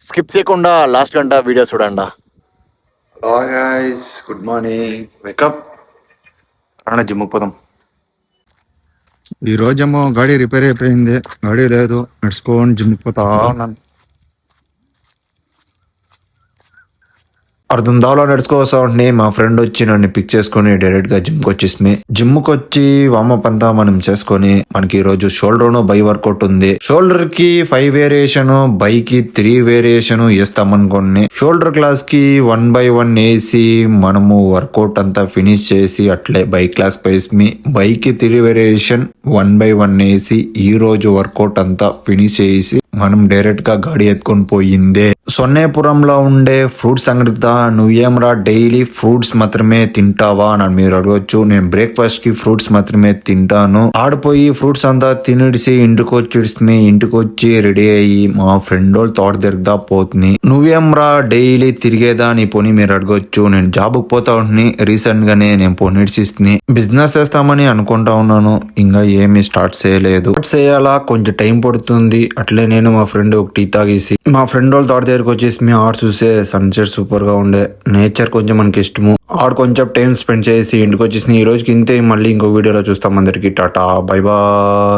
Skip చేయకుండా last గంట video చూడండి. Hello guys, good morning. Wake up రానా జిమ్కి పోదాం. ఈ రోజేమో గాడి రిపేర్ అయిపోయింది, గాడి లేదు, నడుచుకొని జిమ్కి పోతా ఉన్నాను. అర్ధందాలో నడుచుకోవస్తా ఉంటే మా ఫ్రెండ్ వచ్చి నన్ను పిక్ చేసుకుని డైరెక్ట్ గా జిమ్కి వచ్చేసి జిమ్కి వచ్చి వామప్ అంతా మనం చేసుకొని మనకి ఈ రోజు షోల్డర్ బై వర్కౌట్ ఉంది. షోల్డర్ కి 5 వేరియేషన్, బై కి 3 వేరియేషన్ వేస్తాం అనుకోండి. షోల్డర్ క్లాస్ కి 1 by 1 వేసి మనము వర్కౌట్ అంతా ఫినిష్ చేసి అట్లే బై క్లాస్ పైసి బై కి 3 వేరియేషన్ 1 by 1 వేసి ఈ రోజు వర్కౌట్ అంతా ఫినిష్ చేసి మనం డైరెక్ట్ గా గాడి ఎత్తుకొని పోయిందే. సొన్నేపురంలో ఉండే ఫ్రూట్స్ అంగడిదా నువ్వేమరా డైలీ ఫ్రూట్స్ మాత్రమే తింటావా అని మీరు అడగొచ్చు. నేను బ్రేక్ఫాస్ట్ కి ఫ్రూట్స్ మాత్రమే తింటాను. ఆడిపోయి ఫ్రూట్స్ అంతా తినిడిసి ఇంటికి వచ్చి రెడీ అయ్యి మా ఫ్రెండ్ వాళ్ళు తోట తిరుగుదా పోతుంది. నువ్వేమరా డైలీ తిరిగేదా నీ పోనీ మీరు అడగొచ్చు. నేను జాబ్కి పోతా ఉంటుని రీసెంట్ గానే నేను పోనిడిసిస్తుంది. బిజినెస్ చేస్తామని అనుకుంటా ఉన్నాను, ఇంకా ఏమీ స్టార్ట్ చేయలేదు. స్టార్ట్ చేయాలా, కొంచెం టైం పడుతుంది. అట్లే నేను మా ఫ్రెండ్ ఒక టీ తాగేసి మా ఫ్రెండ్ వాళ్ళు తోట దగ్గరికి వచ్చేసి మీ ఆడ చూసే సన్సెట్ సూపర్ గా ఉండే. నేచర్ కొంచెం మనకి ఇష్టము. ఆడ కొంచెం టైం స్పెండ్ చేసి ఇంటికి వచ్చేసి ఈ రోజుకి ఇంతే. మళ్ళీ ఇంకో వీడియోలో చూస్తాం. అందరికి టాటా, బై బాయ్.